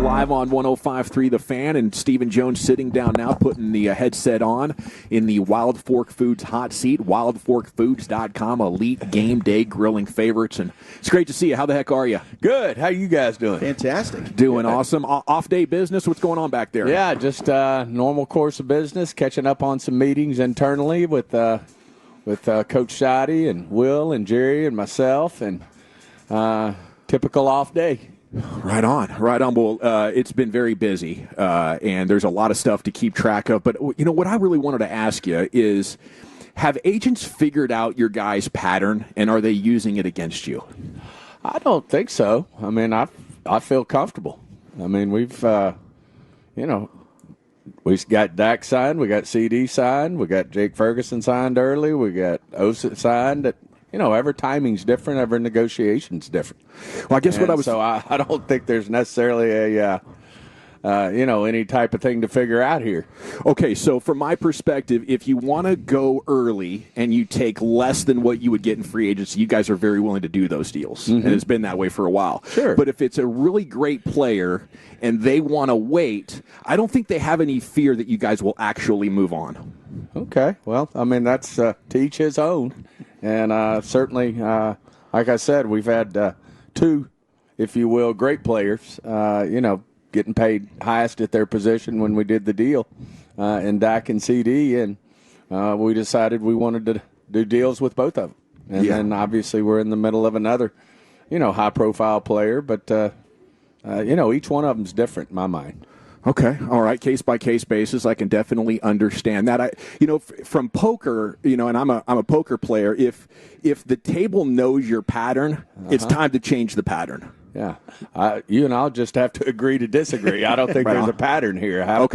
live on 105.3 The Fan, and Stephen Jones sitting down now, putting the headset on in the Wild Fork Foods hot seat, wildforkfoods.com, elite game day grilling favorites. And it's great to see you. How the heck are you? Good. How you guys doing? Fantastic. Doing awesome. Off-day business. What's going on back there? Yeah, just normal course of business, catching up on some meetings internally with Coach Shoddy and Will and Jerry and myself, and typical off day. Right on. Well, it's been very busy, and there's a lot of stuff to keep track of. But, you know, what I really wanted to ask you is, have agents figured out your guys' pattern, and are they using it against you? I don't think so. I mean, I feel comfortable. I mean, we've got Dak signed, we got CD signed, we got Jake Ferguson signed early, we got Osa signed. Every timing's different, every negotiation's different. Well, I guess So I don't think there's necessarily any type of thing to figure out here. Okay, so from my perspective, if you want to go early and you take less than what you would get in free agency, you guys are very willing to do those deals. Mm-hmm. And it's been that way for a while. Sure. But if it's a really great player and they want to wait, I don't think they have any fear that you guys will actually move on. Okay. Well, I mean, that's to each his own. And certainly, like I said, we've had two, if you will, great players, getting paid highest at their position when we did the deal in Dak and CD. And we decided we wanted to do deals with both of them. And then, obviously, we're in the middle of another, high-profile player. But, each one of them is different in my mind. Okay, all right, case-by-case basis, I can definitely understand that. From poker, and I'm a poker player, if the table knows your pattern, it's time to change the pattern. Yeah, you and I'll just have to agree to disagree. I don't think there's a pattern here. How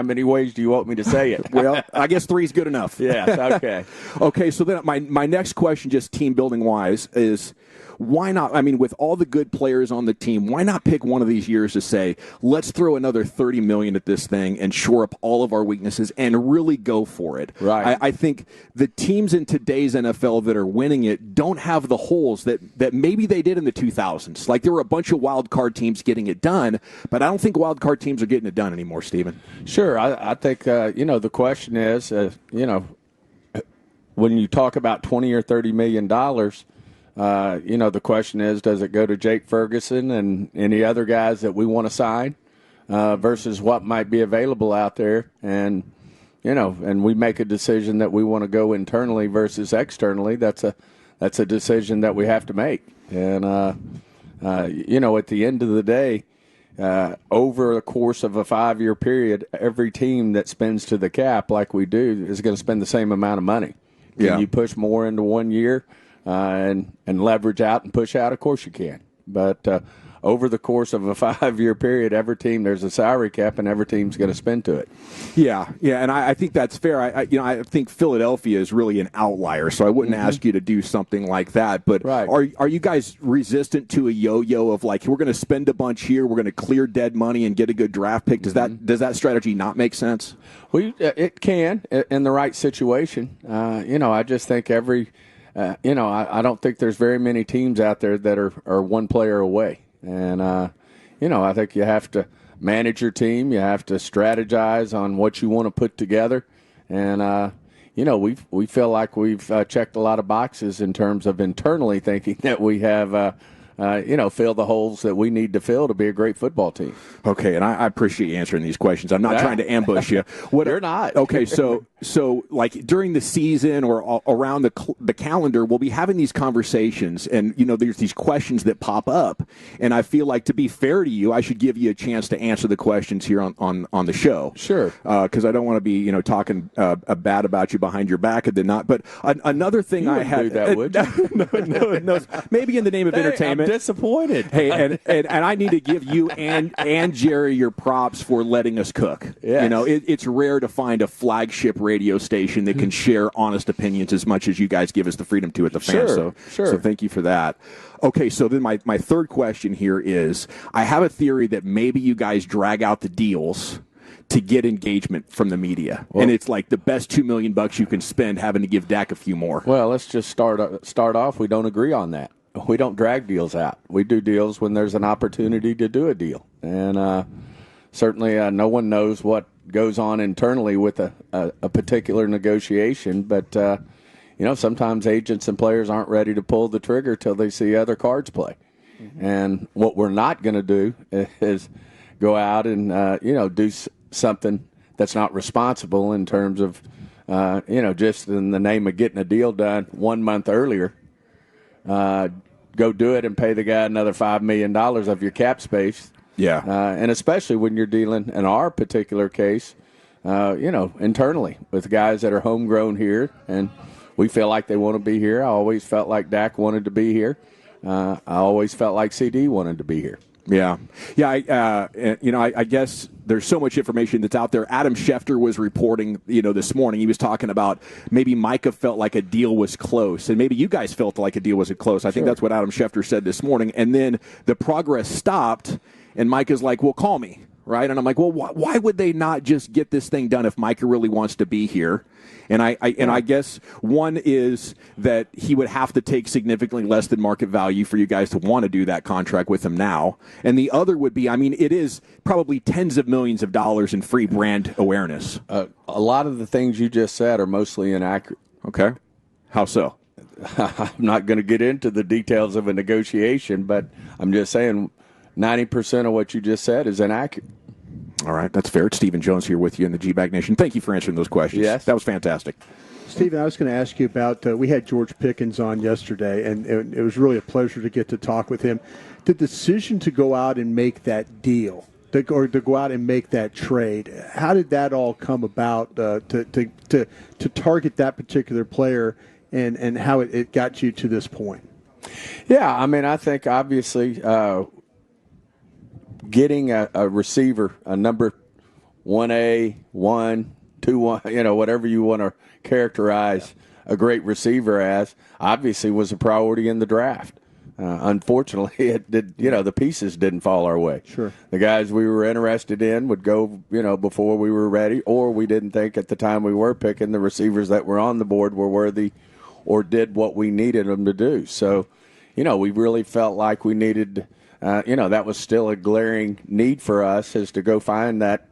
many ways do you want me to say it? Well, I guess 3 is good enough. Yes, okay. Okay, so then my next question, just team-building-wise, is why not, with all the good players on the team, why not pick one of these years to say, let's throw another $30 million at this thing and shore up all of our weaknesses and really go for it? Right. I think the teams in today's NFL that are winning it don't have the holes that maybe they did in the 2000s. Like, there were a bunch of wild card teams getting it done, but I don't think wild card teams are getting it done anymore, Stephen. Sure. I think, the question is, when you talk about $20 or $30 million, the question is, does it go to Jake Ferguson and any other guys that we want to sign versus what might be available out there? And, and we make a decision that we want to go internally versus externally. That's a decision that we have to make. And, at the end of the day, over the course of a 5-year period, every team that spends to the cap like we do is going to spend the same amount of money. Can you push more into 1 year? And leverage out and push out, of course you can. But over the course of a 5-year period, every team, there's a salary cap, and every team's going to spend to it. Yeah, and I think that's fair. I think Philadelphia is really an outlier, so I wouldn't ask you to do something like that. But are you guys resistant to a yo-yo of, like, we're going to spend a bunch here, we're going to clear dead money and get a good draft pick? Does that strategy not make sense? Well, it can in the right situation. I just think every I don't think there's very many teams out there that are one player away. And, I think you have to manage your team. You have to strategize on what you want to put together. And, we feel like we've checked a lot of boxes in terms of internally thinking that we have fill the holes that we need to fill to be a great football team. Okay, and I appreciate you answering these questions. I'm not trying to ambush you. You're not. Okay, so like during the season or around the calendar, we'll be having these conversations, and there's these questions that pop up, and I feel like, to be fair to you, I should give you a chance to answer the questions here on the show. Sure. Because I don't want to be talking bad about you behind your back and then not. But another thing you I had do that, would you? no, maybe in the name of entertainment. I'm disappointed. Hey, and I need to give you and Jerry your props for letting us cook. Yes. It's rare to find a flagship radio station that can share honest opinions as much as you guys give us the freedom to at the Fan. Sure. So thank you for that. Okay, so then my third question here is, I have a theory that maybe you guys drag out the deals to get engagement from the media, and it's like the best $2 million you can spend having to give Dak a few more. Well, let's just start off. We don't agree on that. We don't drag deals out. We do deals when there's an opportunity to do a deal. And certainly no one knows what goes on internally with a particular negotiation. But, sometimes agents and players aren't ready to pull the trigger till they see other cards play. Mm-hmm. And what we're not going to do is go out and, do something that's not responsible in terms of, just in the name of getting a deal done 1 month earlier. Go do it and pay the guy another $5 million of your cap space. Yeah. And especially when you're dealing, in our particular case, internally with guys that are homegrown here, and we feel like they want to be here. I always felt like Dak wanted to be here. I always felt like CD wanted to be here. Yeah. Yeah, I guess there's so much information that's out there. Adam Schefter was reporting, this morning. He was talking about maybe Micah felt like a deal was close, and maybe you guys felt like a deal was close. I think that's what Adam Schefter said this morning. And then the progress stopped, and Micah's like, well, call me, right? And I'm like, well, why would they not just get this thing done if Micah really wants to be here? And I guess one is that he would have to take significantly less than market value for you guys to want to do that contract with him now. And the other would be, it is probably tens of millions of dollars in free brand awareness. A lot of the things you just said are mostly inaccurate. Okay. How so? I'm not going to get into the details of a negotiation, but I'm just saying 90% of what you just said is inaccurate. All right, that's fair. It's Stephen Jones here with you in the GBAG Nation. Thank you for answering those questions. Yes. That was fantastic. Stephen, I was going to ask you about, we had George Pickens on yesterday, and it was really a pleasure to get to talk with him. The decision to go out and make that deal, to go out and make that trade, how did that all come about to target that particular player and how it got you to this point? Yeah, I think obviously getting a receiver, a number 1A, 1, 2, 1, whatever you want to characterize a great receiver as, obviously was a priority in the draft. Unfortunately, it did. The pieces didn't fall our way. Sure. The guys we were interested in would go, before we were ready, or we didn't think at the time we were picking the receivers that were on the board were worthy or did what we needed them to do. So, we really felt like we needed, that was still a glaring need for us, is to go find that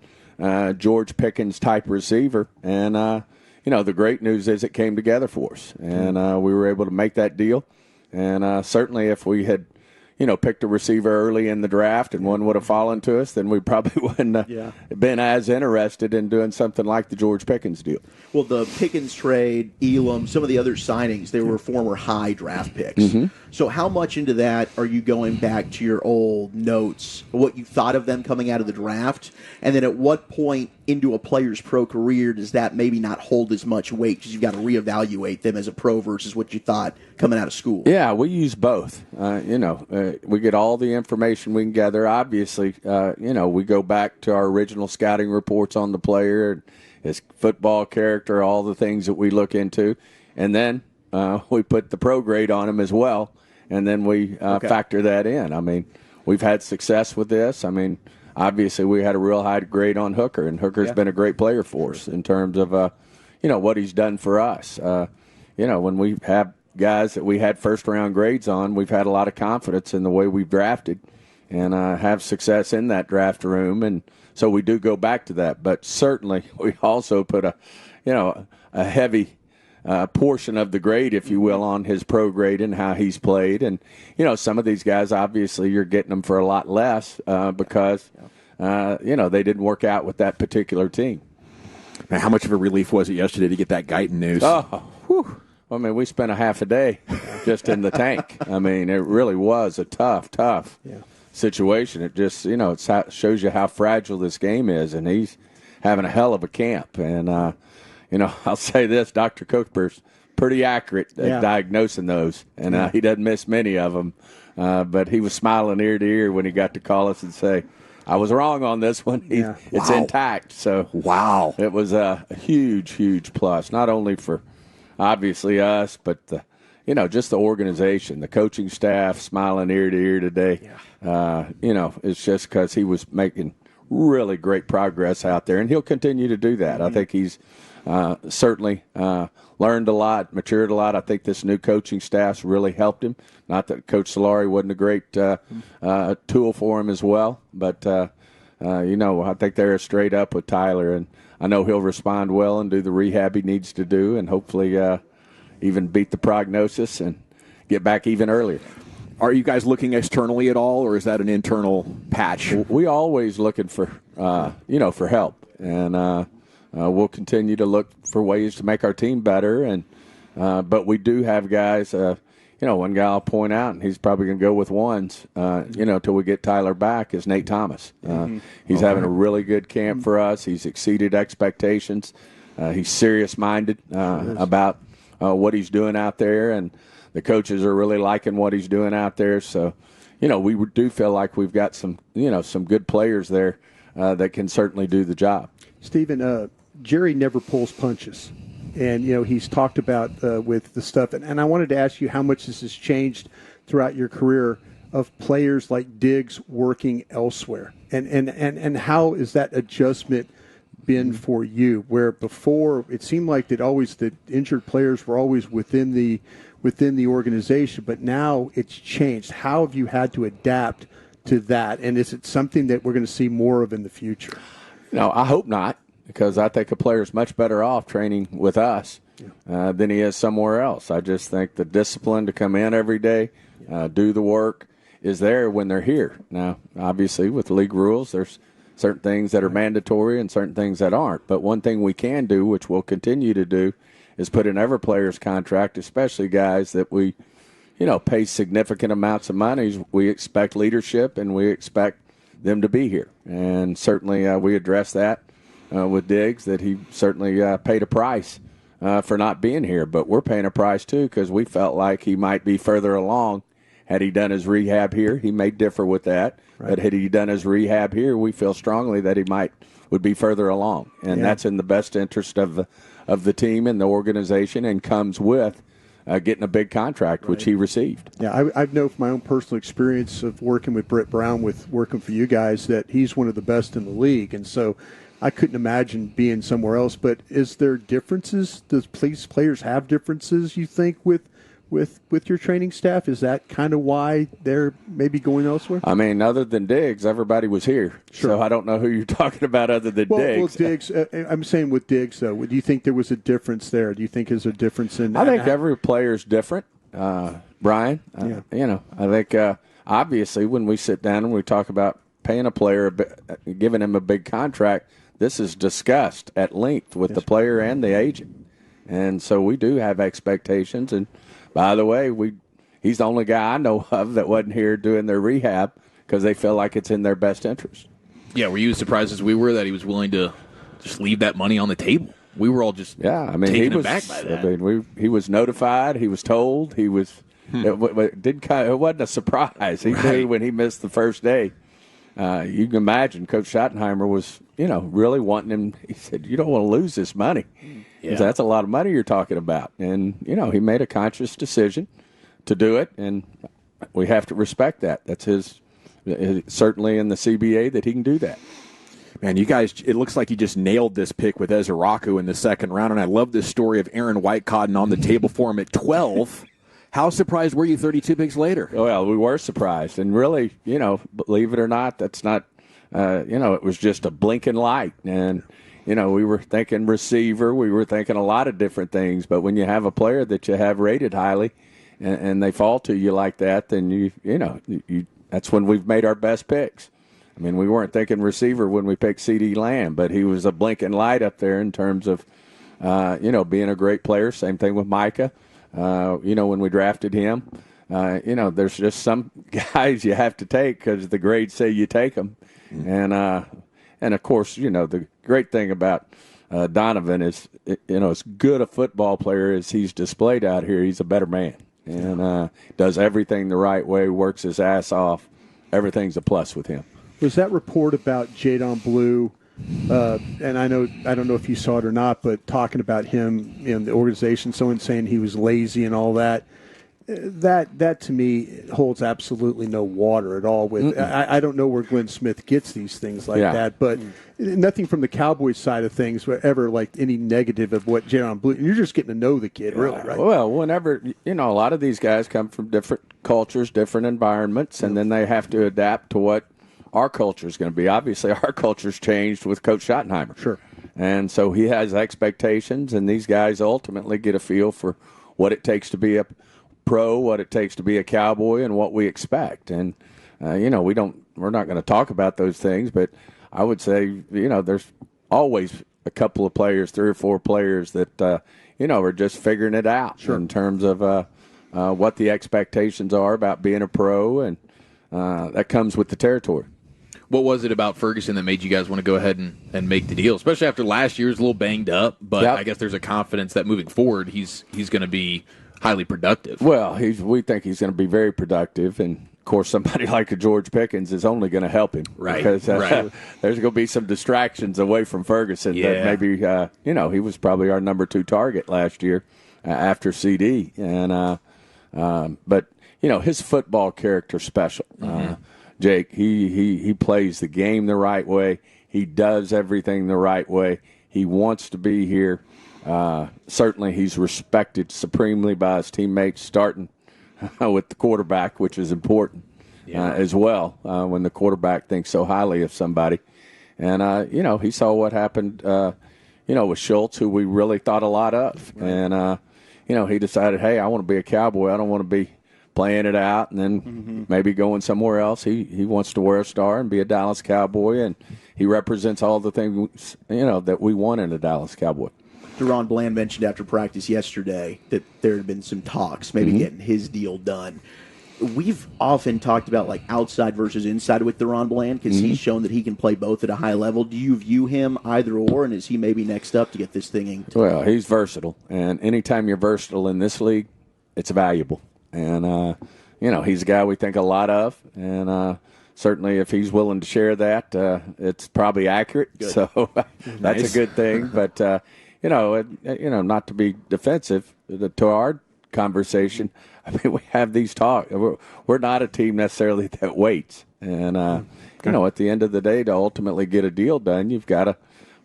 George Pickens type receiver. And, the great news is it came together for us. And we were able to make that deal. And certainly if we had, picked a receiver early in the draft and one would have fallen to us, then we probably wouldn't have been as interested in doing something like the George Pickens deal. Well, the Pickens trade, Elam, some of the other signings, they were former high draft picks. Mm-hmm. So how much into that are you going back to your old notes, what you thought of them coming out of the draft? And then at what point into a player's pro career does that maybe not hold as much weight because you've got to reevaluate them as a pro versus what you thought coming out of school? Yeah, we use both. We get all the information we can gather. Obviously, we go back to our original scouting reports on the player, his football character, all the things that we look into. And then we put the pro grade on him as well, and then we factor that in. We've had success with this. Obviously, we had a real high grade on Hooker, and Hooker's been a great player for us in terms of, what he's done for us. When we have guys that we had first-round grades on, we've had a lot of confidence in the way we've drafted and have success in that draft room, and so we do go back to that. But certainly, we also put a heavy portion of the grade, if you will, on his pro grade and how he's played. And, some of these guys, obviously, you're getting them for a lot less because, they didn't work out with that particular team. Man, how much of a relief was it yesterday to get that Guyton news? Oh, whew. We spent a half a day just in the tank. It really was a tough situation. It just, it shows you how fragile this game is, and he's having a hell of a camp. And, I'll say this, Dr. Cooper's pretty accurate at diagnosing those, and he doesn't miss many of them. But he was smiling ear to ear when he got to call us and say, I was wrong on this one. It's intact. So, it was a huge, huge plus, not only for obviously us, but just the organization, the coaching staff smiling ear to ear today. It's just because he was making really great progress out there, and he'll continue to do that. I think he's certainly learned a lot, matured a lot. I think this new coaching staff's really helped him. Not that Coach Solari wasn't a great tool for him as well, but I think they're straight up with Tyler, and I know he'll respond well and do the rehab he needs to do, and hopefully even beat the prognosis and get back even earlier. Are you guys looking externally at all, or is that an internal patch? We always looking for for help, and we'll continue to look for ways to make our team better. And but we do have guys. One guy I'll point out, and he's probably going to go with ones. Till we get Tyler back, is Nate Thomas. He's having a really good camp for us. He's exceeded expectations. He's serious-minded about what he's doing out there, and the coaches are really liking what he's doing out there. So, we do feel like we've got some good players there that can certainly do the job. Stephen, Jerry never pulls punches. And, he's talked about with the stuff. And I wanted to ask you how much this has changed throughout your career of players like Diggs working elsewhere. And how is that adjustment been for you, where before it seemed like the injured players were always within the organization, but now it's changed. How have you had to adapt to that? And is it something that we're going to see more of in the future? I hope not, because I think a player's much better off training with us than he is somewhere else. I just think the discipline to come in every day, do the work, is there when they're here. Now, obviously, with league rules, there's certain things that are mandatory and certain things that aren't. But one thing we can do, which we'll continue to do, is put in every player's contract, especially guys that we, pay significant amounts of money. We expect leadership, and we expect them to be here. And certainly we address that with Diggs, that he certainly paid a price for not being here. But we're paying a price, too, because we felt like he might be further along had he done his rehab here. He may differ with that. Right. But had he done his rehab here, we feel strongly that he would be further along. And that's in the best interest of the team and the organization, and comes with getting a big contract, which he received. Yeah, I know from my own personal experience of working with Britt Brown, with working for you guys, that he's one of the best in the league. And so I couldn't imagine being somewhere else. But is there differences? Does players have differences, you think, with your training staff? Is that kind of why they're maybe going elsewhere? I mean, other than Diggs, everybody was here. Sure. So I don't know who you're talking about other than Diggs. Well, Diggs, I'm saying with Diggs, though, do you think there was a difference there? Do you think there's a difference in I think every player is different, Brian. I think obviously when we sit down and we talk about paying a player, giving him a big contract, this is discussed at length with the player and the agent. And so we do have expectations. And by the way, he's the only guy I know of that wasn't here doing their rehab because they feel like it's in their best interest. Yeah, were you as surprised as we were that he was willing to just leave that money on the table? We were all just taken aback by that. He was notified. He was told. He was. It wasn't a surprise. He knew when he missed the first day. You can imagine Coach Schottenheimer was, really wanting him. He said, "You don't want to lose this money." Yeah. That's a lot of money you're talking about. And, he made a conscious decision to do it, and we have to respect that. That's his certainly in the CBA that he can do that. Man, you guys, it looks like you just nailed this pick with Ezeraku in the second round, and I love this story of Aaron Whitecotton on the table for him at 12. How surprised were you 32 picks later? Well, we were surprised. And really, believe it or not, that's not, it was just a blinking light. And, we were thinking receiver. We were thinking a lot of different things. But when you have a player that you have rated highly and they fall to you like that, then, you that's when we've made our best picks. I mean, we weren't thinking receiver when we picked C.D. Lamb, but he was a blinking light up there in terms of, being a great player. Same thing with Micah. When we drafted him, there's just some guys you have to take because the grades say you take them. And of course, the great thing about Donovan is, as good a football player as he's displayed out here, he's a better man. And does everything the right way, works his ass off. Everything's a plus with him. Was that report about Jadon Blue, and I don't know if you saw it or not, but talking about him in the organization, someone saying he was lazy and all that, That to me holds absolutely no water at all. With I don't know where Glenn Smith gets these things like that, but nothing from the Cowboys side of things were ever like any negative of what Jaron Blue. You're just getting to know the kid, really, right? Well, whenever a lot of these guys come from different cultures, different environments, and then they have to adapt to what our culture is going to be. Obviously, our culture's changed with Coach Schottenheimer. Sure. And so he has expectations, and these guys ultimately get a feel for what it takes to be a pro, what it takes to be a Cowboy, and what we expect. And we're not going to talk about those things, but I would say there's always a couple of players, 3 or 4 players that are just figuring it out in terms of what the expectations are about being a pro, and that comes with the territory. What was it about Ferguson that made you guys want to go ahead and make the deal, especially after last year's a little banged up? But I guess there's a confidence that moving forward he's going to be highly productive. Well, we think he's going to be very productive, and of course somebody like a George Pickens is only going to help him, right? Because there's going to be some distractions away from Ferguson. That maybe he was probably our number 2 target last year after CD, and but his football character's special. Jake, he plays the game the right way. He does everything the right way. He wants to be here. Certainly he's respected supremely by his teammates, starting with the quarterback, which is important as well when the quarterback thinks so highly of somebody. And, he saw what happened, with Schultz, who we really thought a lot of. Right. And, he decided, hey, I want to be a Cowboy. I don't want to be playing it out and then maybe going somewhere else. He wants to wear a star and be a Dallas Cowboy, and he represents all the things, that we want in a Dallas Cowboy. Deron Bland mentioned after practice yesterday that there had been some talks, maybe getting his deal done. We've often talked about like outside versus inside with Deron Bland because he's shown that he can play both at a high level. Do you view him either or, and is he maybe next up to get this thing inked? Well, he's versatile, and anytime you're versatile in this league, it's valuable. And, he's a guy we think a lot of, and certainly if he's willing to share that, it's probably accurate. Good. So that's a good thing. But, not to be defensive to our conversation, I mean, we have these talks. We're not a team necessarily that waits. And, at the end of the day, to ultimately get a deal done, you've got to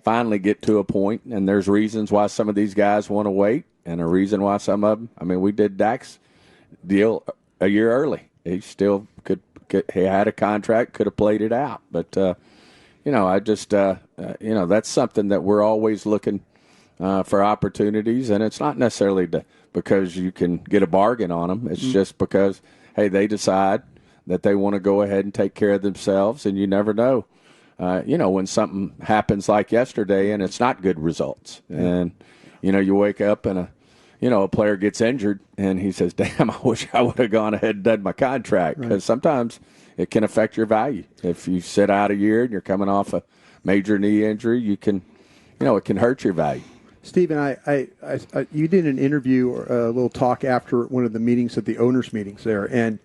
finally get to a point, and there's reasons why some of these guys want to wait and a reason why some of them – I mean, we did Dak's deal a year early. He still he had a contract, could have played it out. But, I just, that's something that we're always looking for opportunities. And it's not necessarily because you can get a bargain on them. It's just because, hey, they decide that they want to go ahead and take care of themselves. And you never know, when something happens like yesterday and it's not good results. And, you wake up and a player gets injured, and he says, damn, I wish I would have gone ahead and done my contract. Because sometimes it can affect your value. If you sit out a year and you're coming off a major knee injury, you can, it can hurt your value. Stephen, you did an interview or a little talk after one of the meetings at the owners' meetings there, and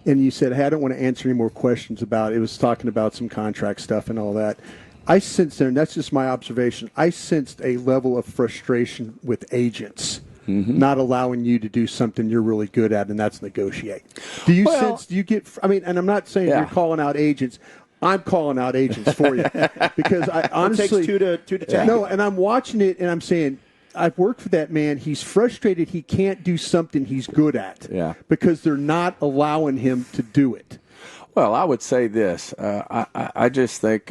you said, hey, I don't want to answer any more questions about it. It was talking about some contract stuff and all that. I sensed there, and that's just my observation, I sensed a level of frustration with agents. Not allowing you to do something you're really good at, and that's negotiate. Do you and I'm not saying you're calling out agents. I'm calling out agents for you because I honestly. It takes two to tango. No, and I'm watching it and I'm saying, I've worked for that man. He's frustrated he can't do something he's good at because they're not allowing him to do it. Well, I would say this. I just think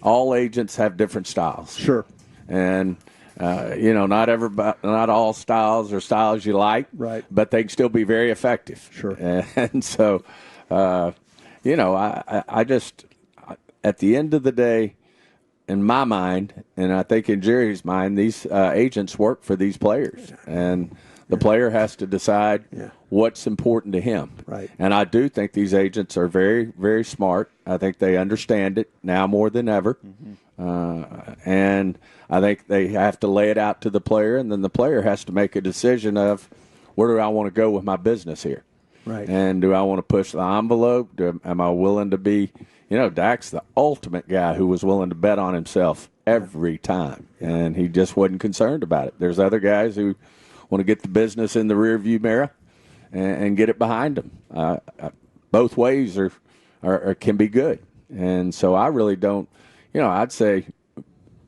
all agents have different styles. Sure. And not all styles are styles you like, right? But they can still be very effective. Sure. And so, I just, at the end of the day, in my mind, and I think in Jerry's mind, these agents work for these players, and the player has to decide what's important to him. Right. And I do think these agents are very, very smart. I think they understand it now more than ever. And I think they have to lay it out to the player, and then the player has to make a decision of where do I want to go with my business here. Right. And do I want to push the envelope? Am I willing to be, Dak's the ultimate guy who was willing to bet on himself every time, and he just wasn't concerned about it. There's other guys who want to get the business in the rearview mirror and get it behind them. Both ways are can be good. And so I really don't, I'd say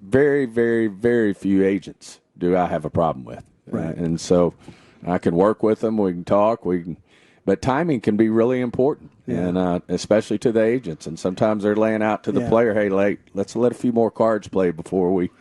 very, very, very few agents do I have a problem with. Right. And so I can work with them. We can talk. But timing can be really important, and especially to the agents. And sometimes they're laying out to the player, hey, let's let a few more cards play before we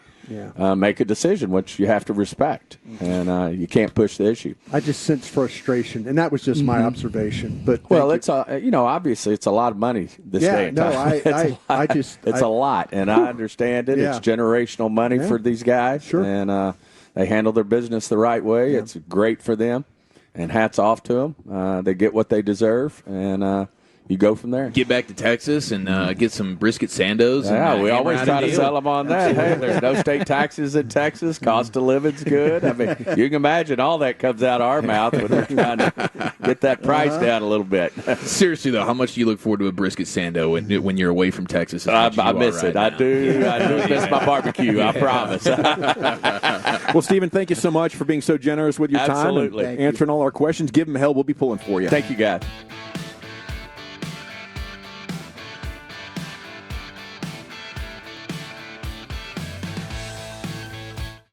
make a decision, which you have to respect. And you can't push the issue. I just sense frustration, and that was just my observation. But it's obviously it's a lot of money this day and time. It's a lot, and I understand it. It's generational money for these guys, and they handle their business the right way. It's great for them. And hats off to them. They get what they deserve, and you go from there. Get back to Texas and get some brisket sandos. Yeah, we always try to sell them on that. Hey, there's no state taxes in Texas. Cost of living's good. I mean, you can imagine all that comes out of our mouth when we're trying to get that price down a little bit. Seriously, though, how much do you look forward to a brisket sando when you're away from Texas? I miss it. I do miss my barbecue, I promise. Well, Stephen, thank you so much for being so generous with your time and answering all our questions. Give them hell. We'll be pulling for you. Thank you, guys.